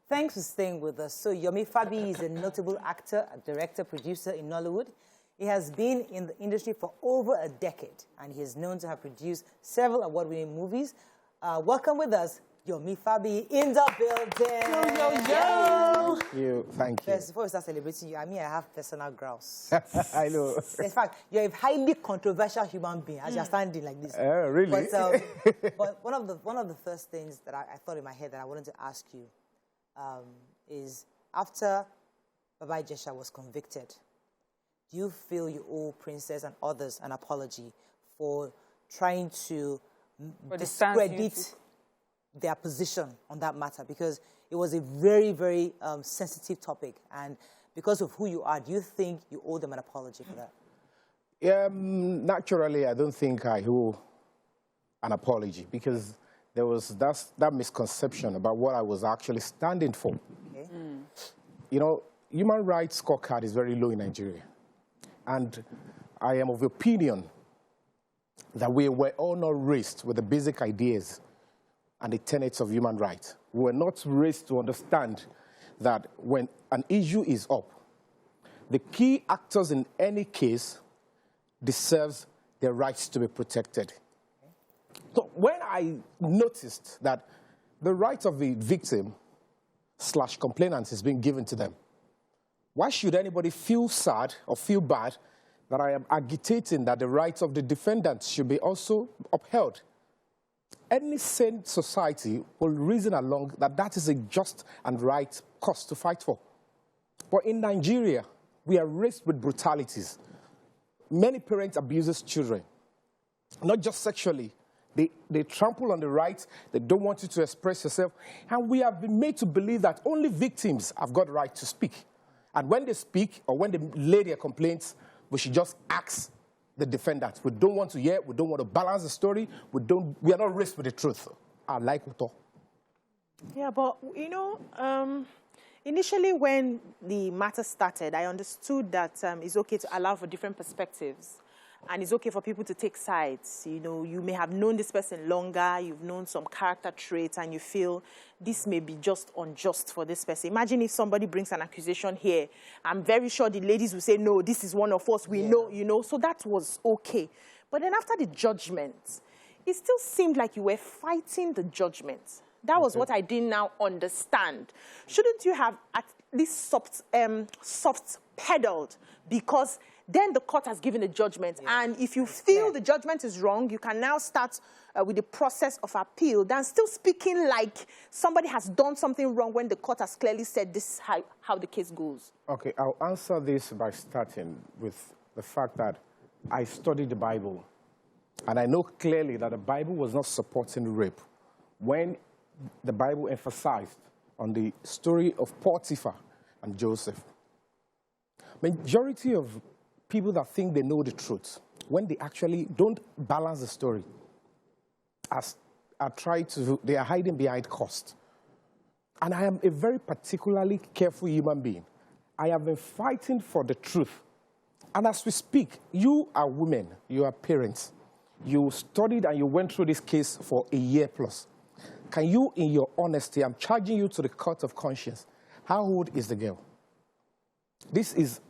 Thanks for staying with us. So Yomi Fabiyi is a notable actor, a director, producer in Nollywood. He has been in the industry for over a decade, and he is known to have produced several award-winning movies. Welcome with us, Yomi Fabiyi in the building. Yo. Thank you. First, before we start celebrating you, I have personal grouse. I know. In fact, you're a highly controversial human being as you're standing like this. Really? But one of the first things that I thought in my head that I wanted to ask you is, after Baba Ijesha was convicted, do you feel you owe Princess and others an apology for trying to discredit their position on that matter? Because it was a very, very sensitive topic. And because of who you are, do you think you owe them an apology for that? Naturally, I don't think I owe an apology, because there was that misconception about what I was actually standing for. Okay. You know, human rights scorecard is very low in Nigeria. And I am of the opinion that we were all not raised with the basic ideas and the tenets of human rights. We were not raised to understand that when an issue is up, the key actors in any case deserves their rights to be protected. So when I noticed that the right of the victim / complainant is being given to them, why should anybody feel sad or feel bad that I am agitating that the rights of the defendant should be also upheld? Any sane society will reason along that that is a just and right cause to fight for. But in Nigeria, we are raised with brutalities. Many parents abuse children, not just sexually. They trample on the rights. They don't want you to express yourself. And we have been made to believe that only victims have got the right to speak. And when they speak or when they lay their complaints, we should just ask the defendant. We don't want to hear. We don't want to balance the story. We are not raised with the truth. I like it. Yeah, but, you know, initially when the matter started, I understood that it's okay to allow for different perspectives. And it's okay for people to take sides. You know, you may have known this person longer, you've known some character traits, and you feel this may be just unjust for this person. Imagine if somebody brings an accusation here. I'm very sure the ladies will say, no, this is one of us, we know, you know. So that was okay. But then after the judgment, it still seemed like you were fighting the judgment. That was what I didn't now understand. Shouldn't you have at least soft pedaled? Because then the court has given a judgment. And if you feel the judgment is wrong, you can now start with the process of appeal, than still speaking like somebody has done something wrong when the court has clearly said this is how the case goes. Okay, I'll answer this by starting with the fact that I studied the Bible. And I know clearly that the Bible was not supporting rape when the Bible emphasized on the story of Potiphar and Joseph. Majority of people that think they know the truth, when they actually don't balance the story, they are hiding behind cost. And I am a very particularly careful human being. I have been fighting for the truth. And as we speak, you are women, you are parents. You studied and you went through this case for a year plus. Can you, in your honesty, I'm charging you to the court of conscience, how old is the girl? This is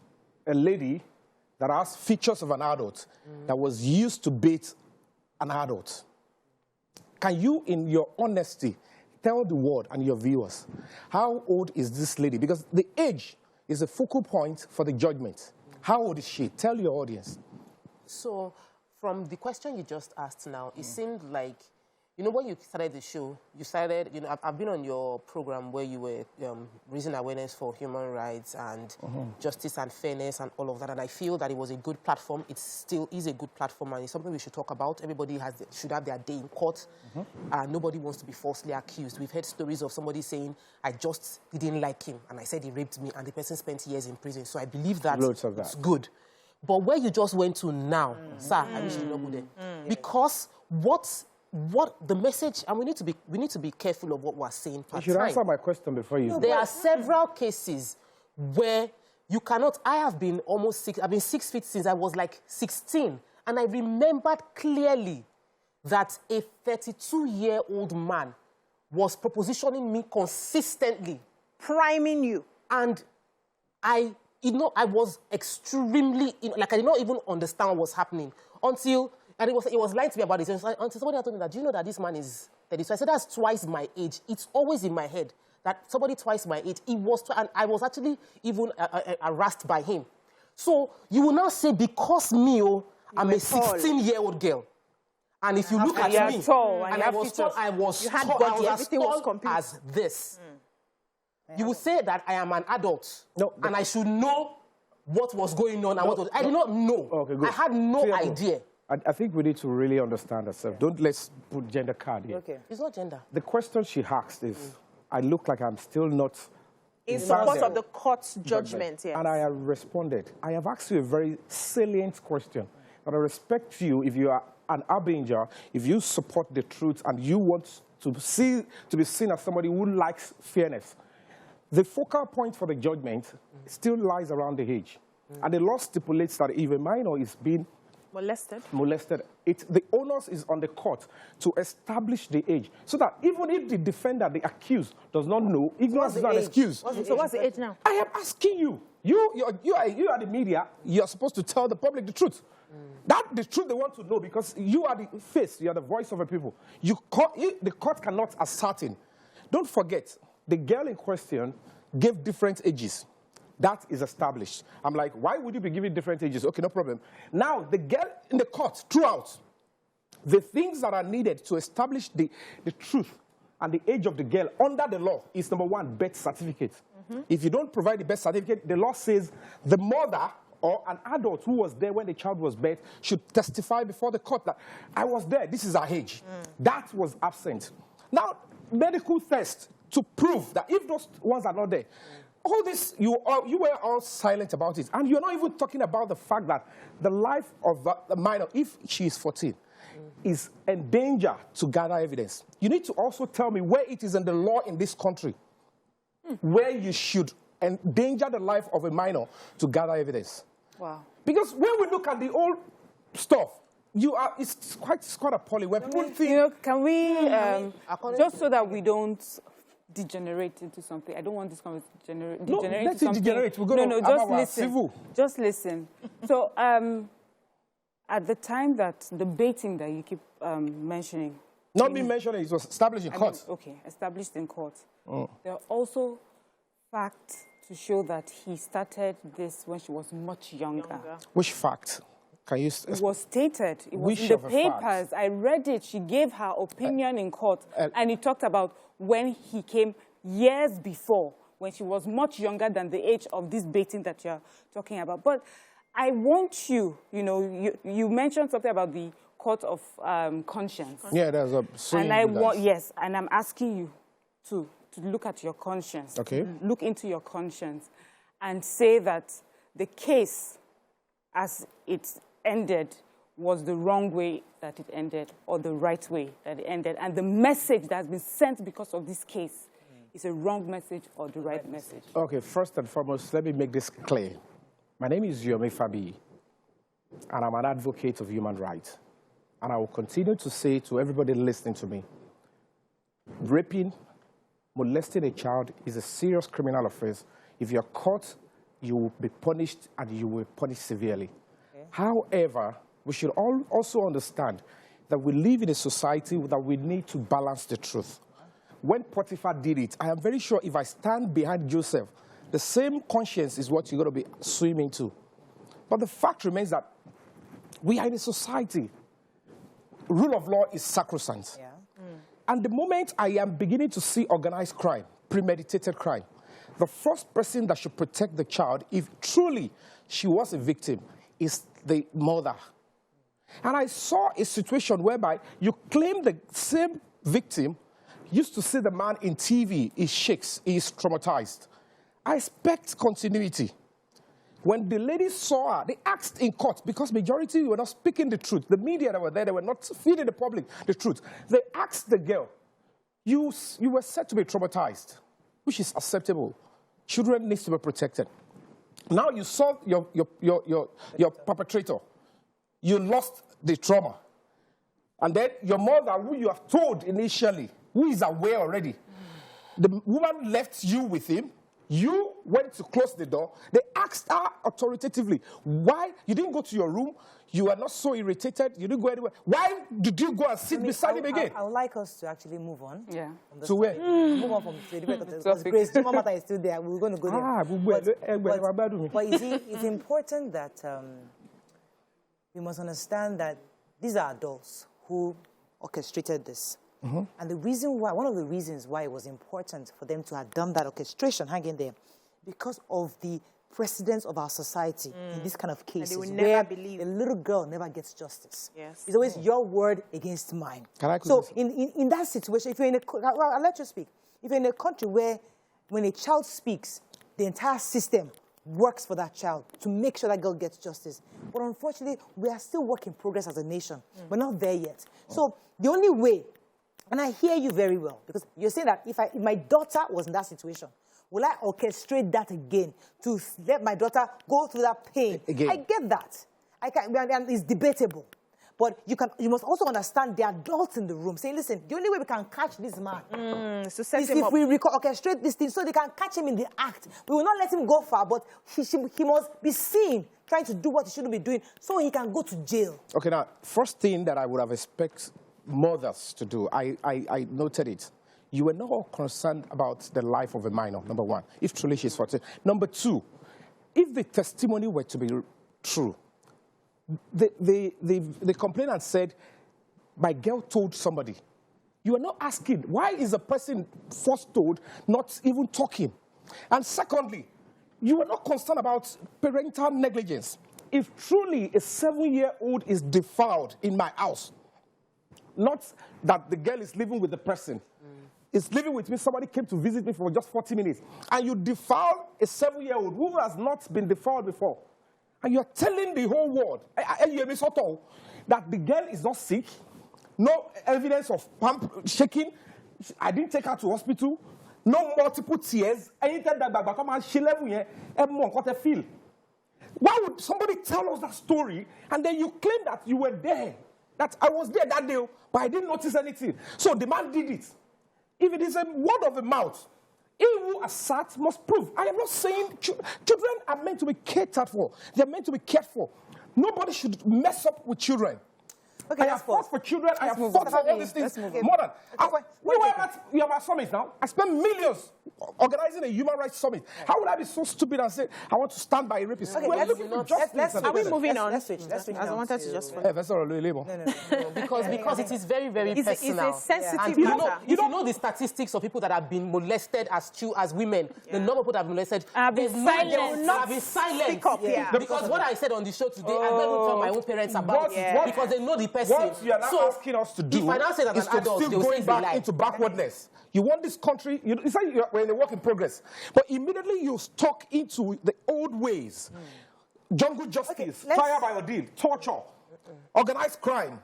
a lady that has features of an adult that was used to bait an adult. Can you, in your honesty, tell the world and your viewers, how old is this lady? Because the age is a focal point for the judgment. How old is she? Tell your audience. So, from the question you just asked now, it seemed like, you know, when you started the show, you started, you know, I've been on your program where you were raising awareness for human rights and justice and fairness and all of that. And I feel that it was a good platform. It still is a good platform, and it's something we should talk about. Everybody should have their day in court. Nobody wants to be falsely accused. We've heard stories of somebody saying, I just didn't like him, and I said he raped me, and the person spent years in prison. So I believe that it's good. But where you just went to now, sir, I wish you did not go there. Because what the message, and we need to be careful of what we're saying. You should answer my question before you. There are several cases where you cannot. I've been 6 feet since I was like 16, and I remembered clearly that a 32-year-old man was propositioning me consistently priming you. And I was extremely, like I did not even understand what was happening until, and it was lying to me about it. Until somebody told me that, do you know that this man is 30? So I said, that's twice my age. It's always in my head that somebody twice my age. And I was actually even harassed by him. So you will now say, because me, I'm a 16-year-old girl. And if you look at me, and I was tall, as this. You would say that I am an adult, and I should know what was going on. I did not know. Okay, good. I had no idea. I think we need to really understand ourselves. Let's put gender card here. Okay. It's not gender. The question she asked is, I look like I'm still not in support of the court's judgment. Yes. And I have responded. I have asked you a very salient question. And I respect you if you are an Abinger, if you support the truth and you want to be seen as somebody who likes fairness. The focal point for the judgment still lies around the age. And the law stipulates that if a minor is being molested, the onus is on the court to establish the age. So that even if the defender, the accused, does not know, ignorance is not an excuse. So what's the age now? I am asking you. You are the media. You're supposed to tell the public the truth. That's the truth they want to know, because you are the face, you are the voice of the people. The court cannot ascertain. Don't forget, the girl in question gave different ages. That is established. I'm like, why would you be giving different ages? Okay, no problem. Now, the girl in the court, throughout, the things that are needed to establish the truth and the age of the girl under the law is, number one, birth certificate. If you don't provide the birth certificate, the law says the mother or an adult who was there when the child was born should testify before the court that I was there, this is her age. That was absent. Now, medical test to prove that if those ones are not there, all this, you were all silent about it. And you're not even talking about the fact that the life of the minor, if she is 14, is in danger to gather evidence. You need to also tell me where it is in the law in this country where you should endanger the life of a minor to gather evidence. Wow. Because when we look at the old stuff, it's quite appalling. When people think... can we, just so that we don't degenerate into something. I don't want this conversation to degenerate into something. Degenerate. We're going just listen. Civil. Just listen. So, at the time that the baiting that you keep mentioning... Not me mentioning, it was established in court. Okay, established in court. There are also facts to show that he started this when she was much younger. Which fact? Can you... It was stated. It was in the papers. I read it. She gave her opinion in court. And it talked about when he came years before, when she was much younger than the age of this baiting that you're talking about. But I want you you mentioned something about the court of conscience. Yeah, there's a... Yes, and I'm asking you to look at your conscience. Okay. Look into your conscience and say that the case as it ended was the wrong way that it ended or the right way that it ended. And the message that has been sent because of this case is a wrong message or the right message. Okay, first and foremost, let me make this clear. My name is Yomi Fabiyi, and I'm an advocate of human rights. And I will continue to say to everybody listening to me, raping, molesting a child is a serious criminal offense. If you're caught, you will be punished, and you will be punished severely. Okay. However, we should also understand that we live in a society that we need to balance the truth. When Potiphar did it, I am very sure if I stand behind Joseph, the same conscience is what you're going to be swimming to. But the fact remains that we are in a society. Rule of law is sacrosanct. Yeah. And the moment I am beginning to see organized crime, premeditated crime, the first person that should protect the child, if truly she was a victim, is the mother. And I saw a situation whereby you claim the same victim used to see the man in TV, he shakes, he is traumatized. I expect continuity. When the ladies saw her, they asked in court, because majority were not speaking the truth. The media that were there, they were not feeding the public the truth. They asked the girl, you were said to be traumatized, which is acceptable. Children need to be protected. Now you saw your perpetrator. You lost the trauma. And then your mother, who you have told initially, who is aware already, The woman left you with him. You went to close the door. They asked her authoritatively, why? You didn't go to your room. You are not so irritated. You didn't go anywhere. Why did you go and sit beside him again? I would like us to actually move on. Yeah. To where? Move on from the debate because Grace, Jimo matter is still there. We're going to go there. But you see, it's important that we must understand that these are adults who orchestrated this. And the reason why, one of the reasons why it was important for them to have done that orchestration, hang in there, because of the precedence of our society in this kind of cases, and they will where never believe a little girl never gets justice. Yes. It's always your word against mine. So in that situation, if you're in a, well, I'll let you speak. If you're in a country where when a child speaks, the entire system works for that child to make sure that girl gets justice. But unfortunately, we are still work in progress as a nation. We're not there yet. So the only way, and I hear you very well, because you're saying that if my daughter was in that situation, will I orchestrate that again to let my daughter go through that pain? Again. I get that. And it's debatable. But you must also understand the adults in the room. Say, listen, the only way we can catch this man is if we orchestrate this thing so they can catch him in the act. We will not let him go far, but he must be seen trying to do what he shouldn't be doing so he can go to jail. Okay, now, first thing that I would have expected mothers to do, I noted it. You were not concerned about the life of a minor, number one, if truly she's 14. Number two, if the testimony were to be true, the complainant said, my girl told somebody. You are not asking, why is a person first told not even talking? And secondly, you are not concerned about parental negligence. If truly a 7-year-old is defiled in my house, not that the girl is living with the person, is living with me, somebody came to visit me for just 40 minutes, and you defile a 7-year-old who has not been defiled before, and you're telling the whole world that the girl is not sick, no evidence of pump shaking, I didn't take her to hospital, no multiple tears, anything that she level here, feel. Why would somebody tell us that story, and then you claim that you were there, that I was there that day, but I didn't notice anything? So the man did it. If it is a word of the mouth, he who asserts must prove. I am not saying children are meant to be catered for. They're meant to be cared for. Nobody should mess up with children. Okay, I have fought for children. I have fought for all these things. More than. You are my summit now. I spent millions organizing a human rights summit. How would I be so stupid and say, I want to stand by a rapist? Okay, are we moving on? Let's switch. I wanted to just... Because it is very, very personal. It's a sensitive matter. If you know the statistics of people that have been molested as women, the number of people that have been molested, have been silent. Because what I said on the show today, I never told my own parents about it because they know the person. What you are now asking us to do is to still going back into backwardness. You want this country, it's like we're in a work in progress, but immediately you stuck into the old ways. Jungle justice, fire by ordeal, torture, organized crime.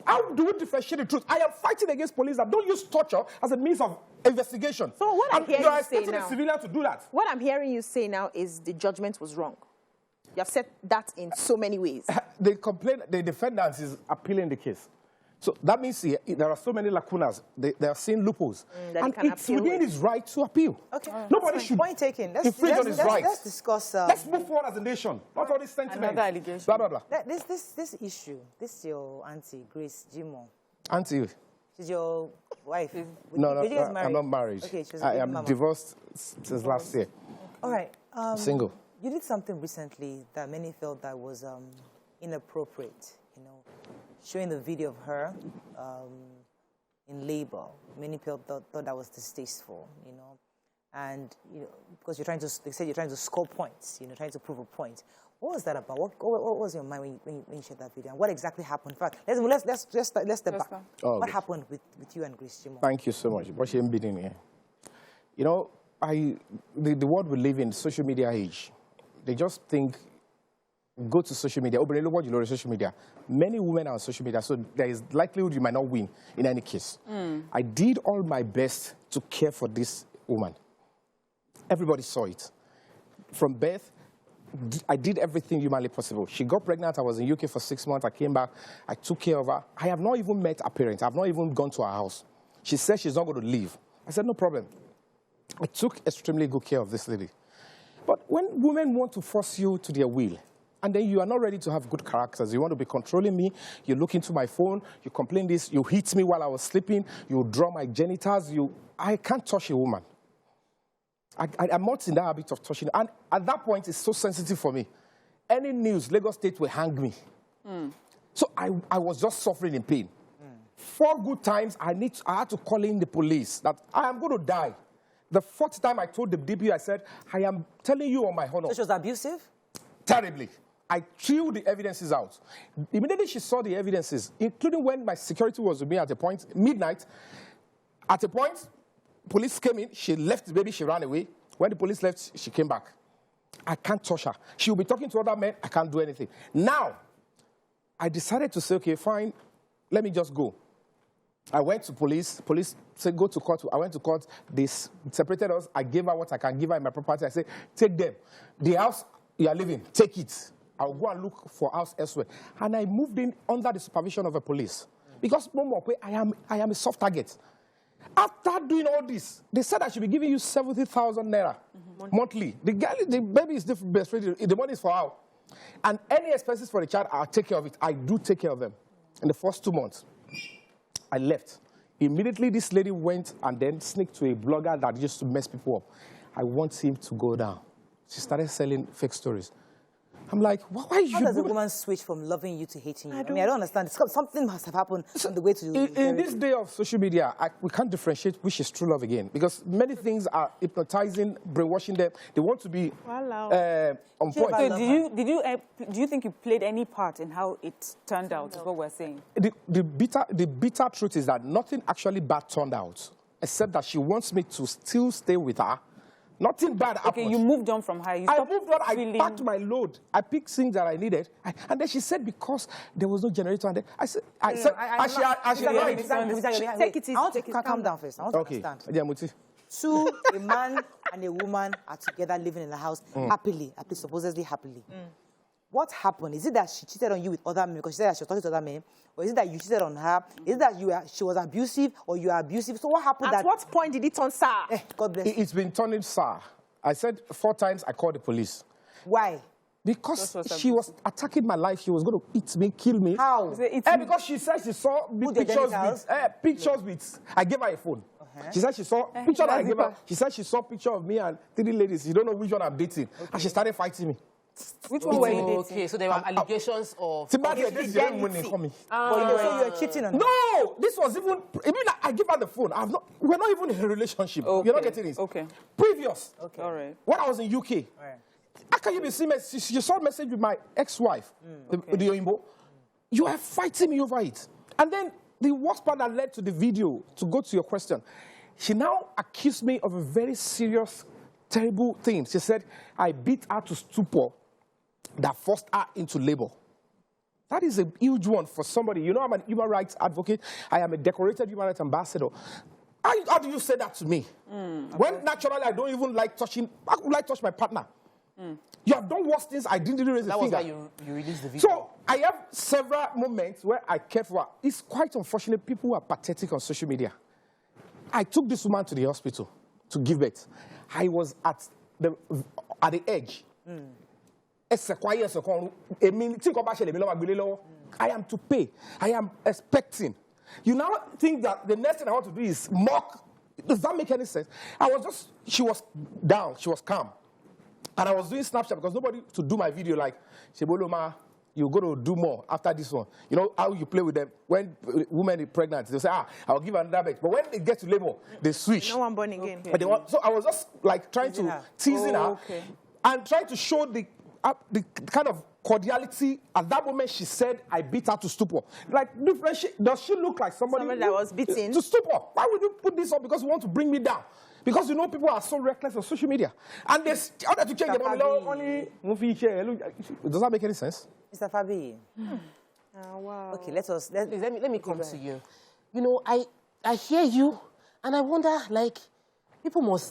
How do we differentiate the truth? I am fighting against police that don't use torture as a means of investigation. So what I'm hearing you say now, a civilian to do that. What I'm hearing you say now is the judgment was wrong. You have said that in so many ways. The defendant is appealing the case. So that means there are so many lacunas. They are seeing loopholes. And it's within his right to appeal. Okay. Nobody should infringe on his rights. Let's discuss... let's move forward as a nation. Not all these sentiments. Another allegation. Blah, blah, blah. This issue, this is your auntie, Grace Jimo. Auntie? She's your wife. No, I'm not married. Okay, I am divorced since last year. All right. Single. You did something recently that many felt that was inappropriate, showing the video of her in labor. Many people thought that was distasteful, and because they said you're trying to score points, trying to prove a point. What was that about? What was your mind when you shared that video? And what exactly happened? In fact, let's step back. What happened with you and Grace Jimo? Thank you so much. What you're bidding here. The world we live in, social media age. They just think, go to social media. What you know social media. Many women are on social media, so there is likelihood you might not win in any case. I did all my best to care for this woman. Everybody saw it. From birth, I did everything humanly possible. She got pregnant. I was in UK for 6 months. I came back. I took care of her. I have not even met her parents. I have not even gone to her house. She said she's not going to leave. I said, no problem. I took extremely good care of this lady. But when women want to force you to their will, and then you are not ready to have good characters, you want to be controlling me, you look into my phone, you complain this, you hit me while I was sleeping, you draw my genitals, I can't touch a woman. I'm not in that habit of touching. And at that point, it's so sensitive for me. Any news, Lagos State will hang me. So I was just suffering in pain. 4 good times, I had to call in the police that I am going to die. The 4th time I told the DP, I said, I am telling you on my honor. So she was abusive? Terribly. I threw the evidences out. Immediately she saw the evidences, including when my security was with me at a point, midnight. At a point, police came in, she left the baby, she ran away. When the police left, she came back. I can't touch her. She will be talking to other men, I can't do anything. Now, I decided to say, okay, fine, let me just go. I went to police. Police said, go to court. I went to court. They separated us. I gave her what I can give her in my property. I said, take them. The house you are living, take it. I'll go and look for a house elsewhere. And I moved in under the supervision of a police. Because, I am a soft target. After doing all this, they said I should be giving you 70,000 naira monthly. The baby is breastfeeding. The money is for her. And any expenses for the child, I'll take care of it. I do take care of them. In the first 2 months, I left. Immediately, this lady went and then sneaked to a blogger that used to mess people up. I want him to go down. She started selling fake stories. I'm like, why you? How does a woman switch from loving you to hating you? I don't understand. Something must have happened on the way to you. In this day of social media, we can't differentiate which is true love again, because many things are hypnotizing, brainwashing them. They want to be on point. So do you think you played any part in how it turned out? Is what we're saying. The bitter truth is that nothing actually bad turned out, except that she wants me to still stay with her. Nothing bad happened. Okay, you moved on from her. I moved on. I packed my load. I picked things that I needed. And then she said because there was no generator. And then I said, take it easy. I want to calm down first. I want to understand. Yeah, Two, a man and a woman are together living in the house happily, supposedly happily. What happened? Is it that she cheated on you with other men because she said that she was talking to other men? Or is it that you cheated on her? Is it that she was abusive or you are abusive? So what happened? At what point did it turn sour? God bless you. It's been turning sour. I said 4 times I called the police. Why? Because she was attacking my life. She was going to eat me, kill me. How? Because she said she saw pictures with... I gave her a phone. She said she saw picture I gave her. She said she saw picture of me and 3 ladies. You don't know which one I'm dating. And she started fighting me. Which one were you dating? Okay, so there were allegations of... So you were cheating on her? No! This was even... I give her the phone. We're not even in a relationship. Okay. You're not getting this. Okay. Previous. Okay. All right. When I was in UK. Right. How can you be seeing you saw a message with my ex-wife, the Oyinbo? You are fighting me over it. And then the worst part that led to the video, to go to your question, she now accused me of a very serious, terrible thing. She said, I beat her to stupor that forced her into labor. That is a huge one for somebody. You know, I'm a human rights advocate. I am a decorated human rights ambassador. How do you say that to me? When naturally I don't even like touching, I would like to touch my partner. You have done worse things. I didn't raise a finger. That was why you released the video. So I have several moments where I cared for her. It's quite unfortunate. People who are pathetic on social media. I took this woman to the hospital to give birth. I was at the edge. I am to pay. I am expecting. You now think that the next thing I want to do is mock. Does that make any sense? She was down. She was calm. And I was doing Snapchat because nobody to do my video like, Sheboloma, you're going to do more after this one. You know how you play with them. When women are pregnant, they say, I'll give her another baby. But when they get to labor, they switch. No one born again. Okay. So I was just like trying to teasing her and trying to show the kind of cordiality. At that moment, she said, I beat her to stupor. Like, does she look like somebody that was beaten? To stupor. Why would you put this up? Because you want to bring me down. Because you know people are so reckless on social media. And they order to change the money. Does that make any sense? Mr. Fabiyi. Wow. Okay, let me come to you. You know, I hear you, and I wonder, like,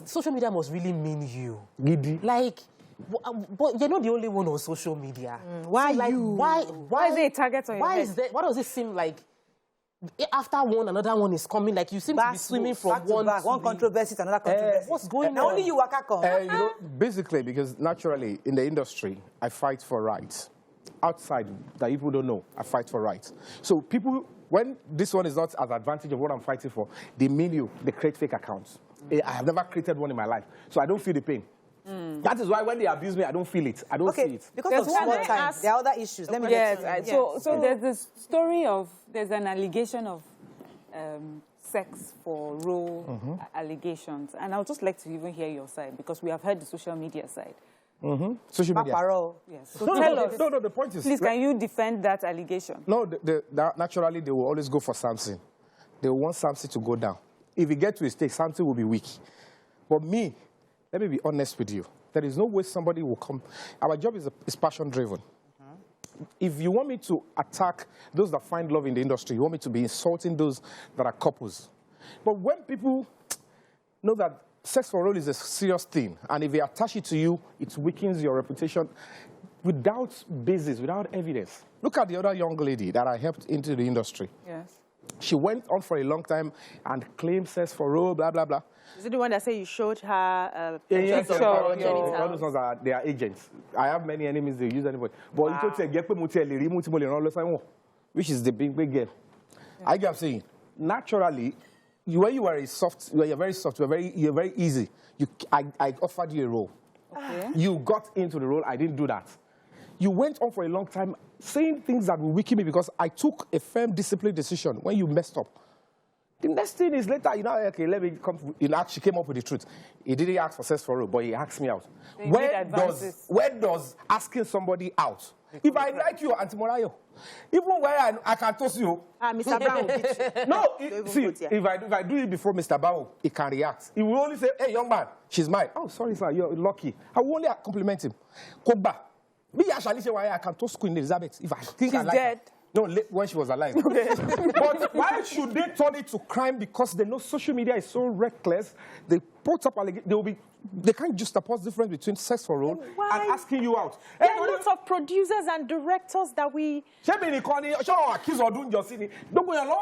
social media must really mean you. Giddy. Like, but you're not the only one on social media. Why so, like, you? Why is it a target on your head? Why does it seem like after one, another one is coming. Like you seem to be swimming from one to one controversy to another controversy. What's going on? Now only you waka come. You know, basically, because naturally in the industry, I fight for rights. Outside, that people don't know, I fight for rights. So people, when this one is not as advantage of what I'm fighting for, they mean you, they create fake accounts. I have never created one in my life, so I don't feel the pain. That is why when they abuse me, I don't feel it. I don't see it. Because of small time, there are other issues. Let me so there's this story of, there's an allegation of sex for role allegations. And I would just like to even hear your side, because we have heard the social media side. Social media. Yes. So tell us. No, the point is... Please, can you defend that allegation? No, naturally, they will always go for Samson. They will want Samson to go down. If he gets to a stage, Samson will be weak. But me, let me be honest with you. There is no way somebody will come. Our job is passion-driven. If you want me to attack those that find love in the industry, you want me to be insulting those that are couples. But when people know that sex for role is a serious thing, and if they attach it to you, it weakens your reputation without basis, without evidence. Look at the other young lady that I helped into the industry. Yes. She went on for a long time and claimed sex for role, blah, blah, blah. Is it the one that said you showed her All genitals? those ones are, they are agents. I have many enemies, they use anybody. But you told which is the big girl. I get saying, naturally, when you are a soft, you're very soft, you're very easy. I offered you a role. Okay. You got into the role, I didn't do that. You went on for a long time saying things that will weaken me because I took a firm, disciplined decision when you messed up. The next thing is later, okay, let me come. She came up with the truth. He didn't ask for sex for role, but he asked me out. Where does asking somebody out? If I like you, Auntie Morayo, even where I can toss you. Mr. Brown will beat you. No, see, if I do it before Mr. Bao, he can react. He will only say, hey, young man, she's mine. Oh, sorry, sir, you're lucky. I will only compliment him. Koba. Me, I can toss Queen Elizabeth if I think she's I like dead. Her. No, when she was alive. Okay. But why should they turn it to crime? Because they know social media is so reckless. They put up allegations. They can't just oppose the difference between sex for role and asking you out. There are lots of producers and directors that we... Don't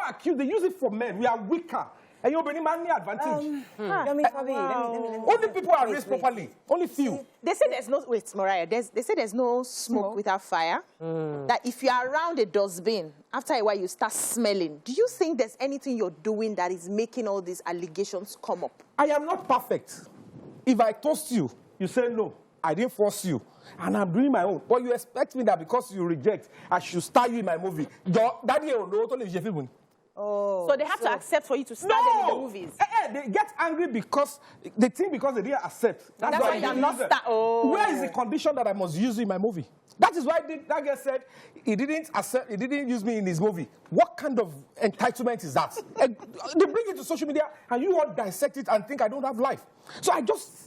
accuse. They use it for men. We are weaker. And you're bringing money advantage. Yomi Fabiyi, only people are raised properly. Only few. They say there's no... Wait, Mariah. They say there's no smoke without fire. That if you're around a dustbin, after a while you start smelling. Do you think there's anything you're doing that is making all these allegations come up? I am not perfect. If I toast you, you say no. I didn't force you. And I'm doing my own. But you expect me that because you reject, I should star you in my movie. So they have to accept for you to star them in the movies? They get angry because they think because they didn't accept. That's why they're not star. Where is the condition that I must use you in my movie? That is why that guy said he didn't accept, he didn't use me in his movie. What kind of entitlement is that? They bring it to social media and you all dissect it and think I don't have life. So I just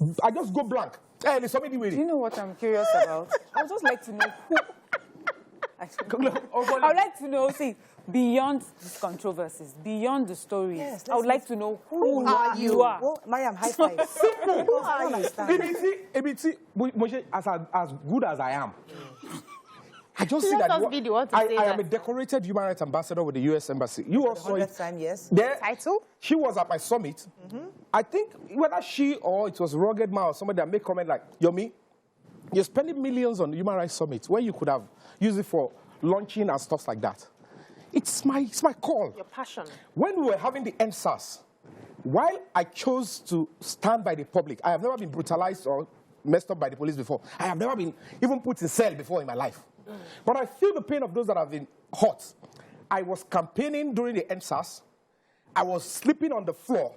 go blank. Hey, do you know what I'm curious about? I would just like to know who... I would like to know, see, beyond these controversies, beyond the stories, I would like to know who are you. Well, Mariam, high five. Who are you? As good as I am, I just see that I am a decorated human rights ambassador with the U.S. Embassy. You also 100th time, yes. Title? She was at my summit. I think whether she or it was Rugged Man or somebody that made comment like, Yomi, you're spending millions on the Human Rights Summit when you could have used it for launching and stuff like that. It's my call. Your passion. When we were having the NSAS, while I chose to stand by the public, I have never been brutalized or messed up by the police before. I have never been even put in cell before in my life. But I feel the pain of those that have been hurt. I was campaigning during the NSAS. I was sleeping on the floor.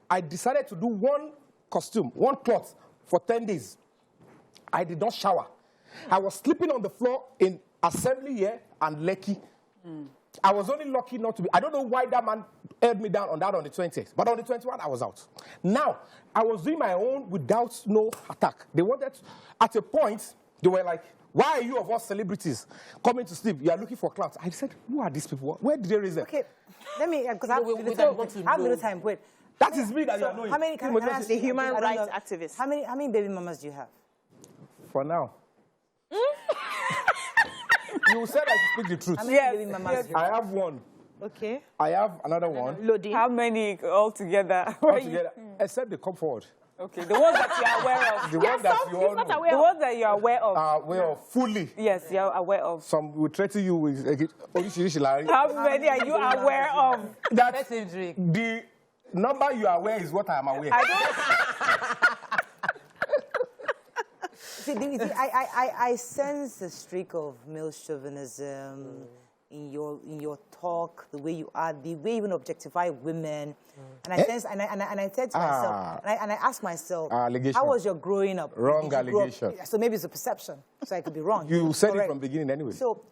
I decided to do one costume, one cloth for 10 days. I did not shower. I was sleeping on the floor in Assembly here and Lekki. I was only lucky not to be. I don't know why that man held me down on that on the 20th. But on the 21st, I was out. Now, I was doing my own without no attack. They wanted, at a point, they were like, why are you of all celebrities coming to sleep? You are looking for clouds. I said, who are these people? Where did they raise them? Okay, let me, because I have little time. Wait. That is me that you are knowing. How many, can I ask the human rights activist? How many baby mamas do you have? For now. You said I should speak the truth. How many baby mamas do you have? I have one. Okay. I have another one. Loading. How many altogether? Altogether, except the come forward. Okay, the ones that you are aware of. The one that you all know. The ones that you are aware of. Aware of fully. Yes, you are aware of. Some will threaten you with How many are you aware of? That the number you are aware is what I am aware. See, I sense a streak of male chauvinism in your talk, the way you are, the way you even objectify women, and I sense, and I said to myself, and I asked myself, how was your growing up? Wrong allegation. So maybe it's a perception, so I could be wrong. You said it from the beginning anyway. So,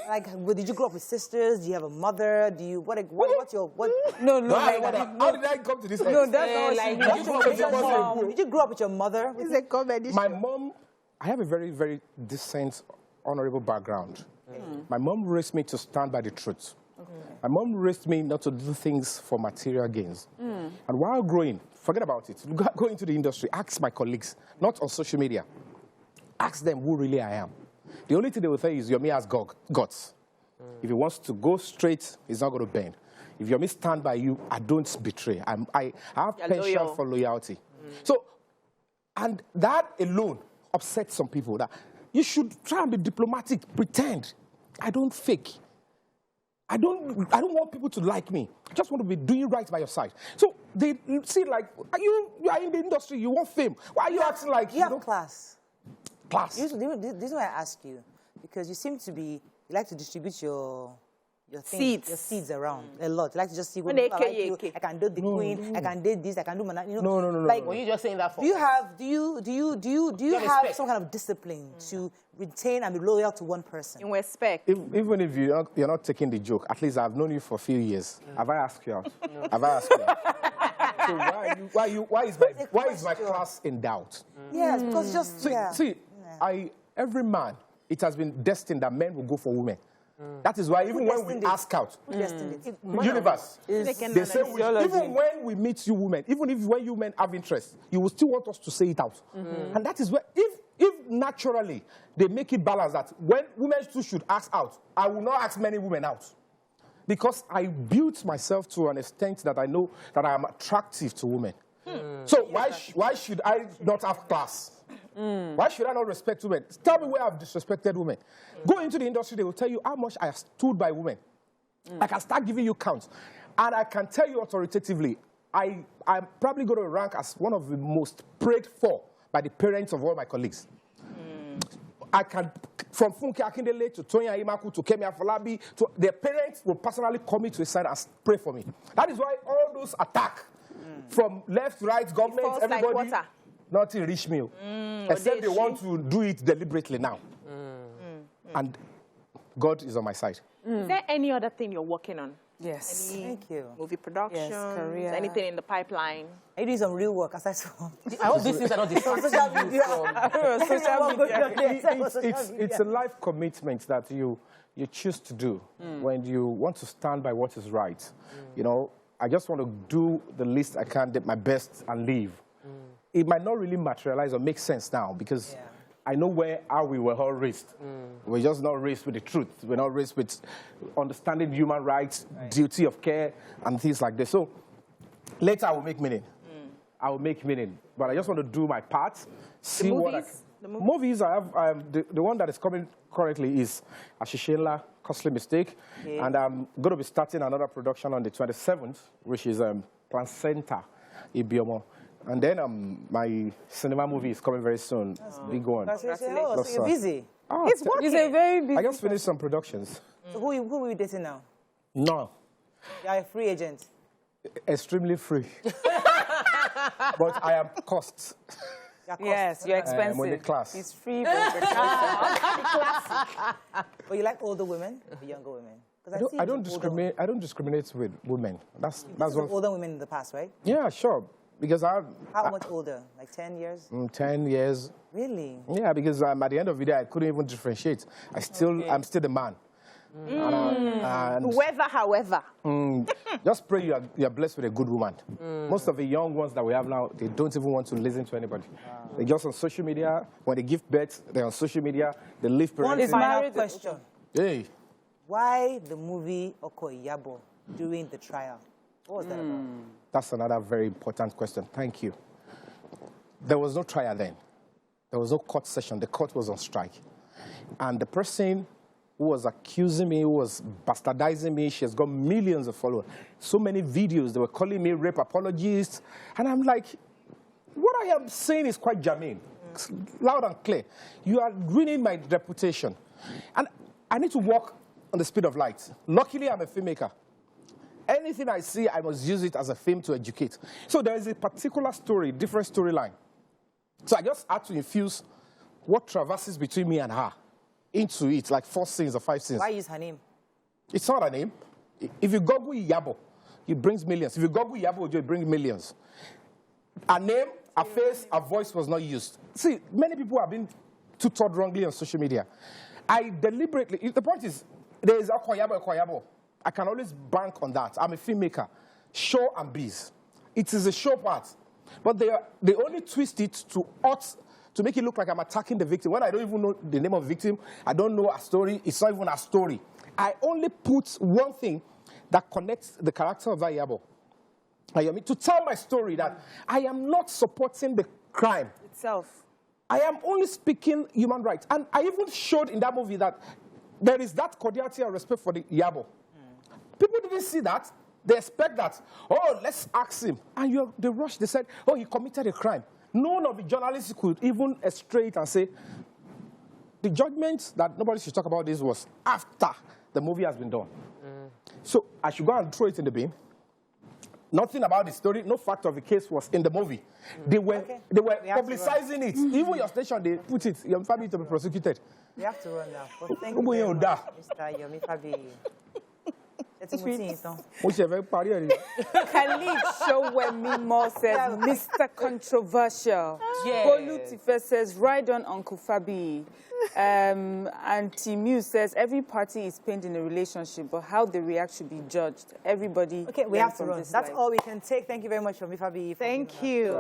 like, did you grow up with sisters? Do you have a mother? Do you what's your what? No. How did I come to this? No, that's not Did you grow up with your mother? It's a comedy My show. mom, I have a very, very decent, honorable background. My mom raised me to stand by the truth. My mom raised me not to do things for material gains. And while growing, forget about it. Go into the industry, ask my colleagues, not on social media. Ask them who really I am. The only thing they will tell you is Yomi has guts. If he wants to go straight, he's not going to bend. If Yomi stand by you, I don't betray. I have penchant for loyalty. So, and that alone upsets some people. That you should try and be diplomatic, pretend. I don't fake. I don't want people to like me. I just want to be doing right by your side. So they see like, you are in the industry, you want fame. Why are you acting like you have class? Class. This is why I ask you, because you seem to be, you like to distribute your seeds around a lot. You like to just see what people like you. I can do the queen. I can do this. I can do manana. No. Like, were you just saying that for? Do you have some kind of discipline to retain and be loyal to one person? In respect. Even if you're not taking the joke, at least I've known you for a few years. Have I asked you out? No. Have I asked you out? So why is my class in doubt? Yes, because just every man, it has been destined that men will go for women. That is why even when we ask out, universe, they say even when we meet you women, even if when you men have interest, you will still want us to say it out. And that is where, if naturally they make it balanced that when women too should ask out, I will not ask many women out. Because I built myself to an extent that I know that I am attractive to women. So why should I not have class? Why should I not respect women? Tell me where I've disrespected women. Go into the industry, they will tell you how much I have stood by women. I can start giving you counts. And I can tell you authoritatively, I'm probably going to rank as one of the most prayed for by the parents of all my colleagues. I can, from Funke Akindele to Tonya Imaku to Kemi Afolabi, their parents will personally come to a side and pray for me. That is why all those attacks from left, right, government, everybody, like nothing reach me. Except they want to do it deliberately now. And God is on my side. Is there any other thing you're working on? Yes. Thank you. Movie production, career. anything in the pipeline? Are you doing some real work aside from? I hope these things are not distracting you from... It's a life commitment that you choose to do when you want to stand by what is right. You know, I just want to do the least I can, do my best, and leave. It might not really materialize or make sense now because I know how we were all raised. We're just not raised with the truth. We're not raised with understanding human rights, duty of care, and things like this. So later I will make meaning. I will make meaning. But I just want to do my part. See movies I have, the one that is coming currently is Ashishela, Costly Mistake. And I'm going to be starting another production on the 27th, which is Placenta, Ibiomo. And then my cinema movie is coming very soon. Big one. So you're busy. It's working. He's a very busy. I just finished some productions. So who are you dating now? No. You're a free agent. Extremely free. But I am cost. Yes, you're expensive. I'm on the class. He's free, but you're expensive. But you like older women or younger women? I don't discriminate with women. That's what older women in the past, right? Yeah, sure. Because how much older? Like 10 years? 10 years. Really? Yeah, because at the end of the day, I couldn't even differentiate. I'm still the man. However. Just pray you are blessed with a good woman. Most of the young ones that we have now, they don't even want to listen to anybody. They're just on social media. When they give birth, they're on social media. They live parenting. One final question. Hey. Why the movie Oko Iyabo? during the trial. What was that about? That's another very important question. Thank you. There was no trial then. There was no court session. The court was on strike. And the person who was accusing me, who was bastardizing me, she has got millions of followers. So many videos, they were calling me rape apologist. And I'm like, what I am saying is quite germane, loud and clear. You are ruining my reputation. And I need to walk on the speed of light. Luckily, I'm a filmmaker. Anything I see, I must use it as a film to educate. So there is a particular story, different storyline. So I just had to infuse what traverses between me and her into it, like 4 scenes or 5 scenes. Why use her name? It's not her name. If you Google Yabo, it brings millions. If you Google Yabo, it brings millions. Her name, her face, her voice was not used. See, many people have been tutored wrongly on social media. I deliberately, the point is, there is a Koyabo. I can always bank on that. I'm a filmmaker. Show and bees. It is a show part. But they only twist it to make it look like I'm attacking the victim. When I don't even know the name of the victim, I don't know a story, it's not even a story. I only put one thing that connects the character of that Yabo. To tell my story that I am not supporting the crime itself. I am only speaking human rights. And I even showed in that movie that there is that cordiality and respect for the Yabo. People didn't see that. They expect that, oh, let's ask him. And they rushed, they said, oh, he committed a crime. None of the journalists could even stray it and say, the judgment that nobody should talk about this was after the movie has been done. So I should go and throw it in the bin. Nothing about the story, no fact of the case was in the movie. They were publicizing it. Even your station, they put it, Yomi Fabiyi to be prosecuted. We have to run now. But thank you very much, Mr. Yomi Fabiyi. Khalid Showemimo says, Mr. Controversial. Yes. Bolutife says, ride on Uncle Fabiyi. And Timu says, every party is pained in a relationship, but how they react should be judged. Everybody. Okay, we have to run. That's all we can take. Thank you very much, Yomi Fabiyi. Thank you.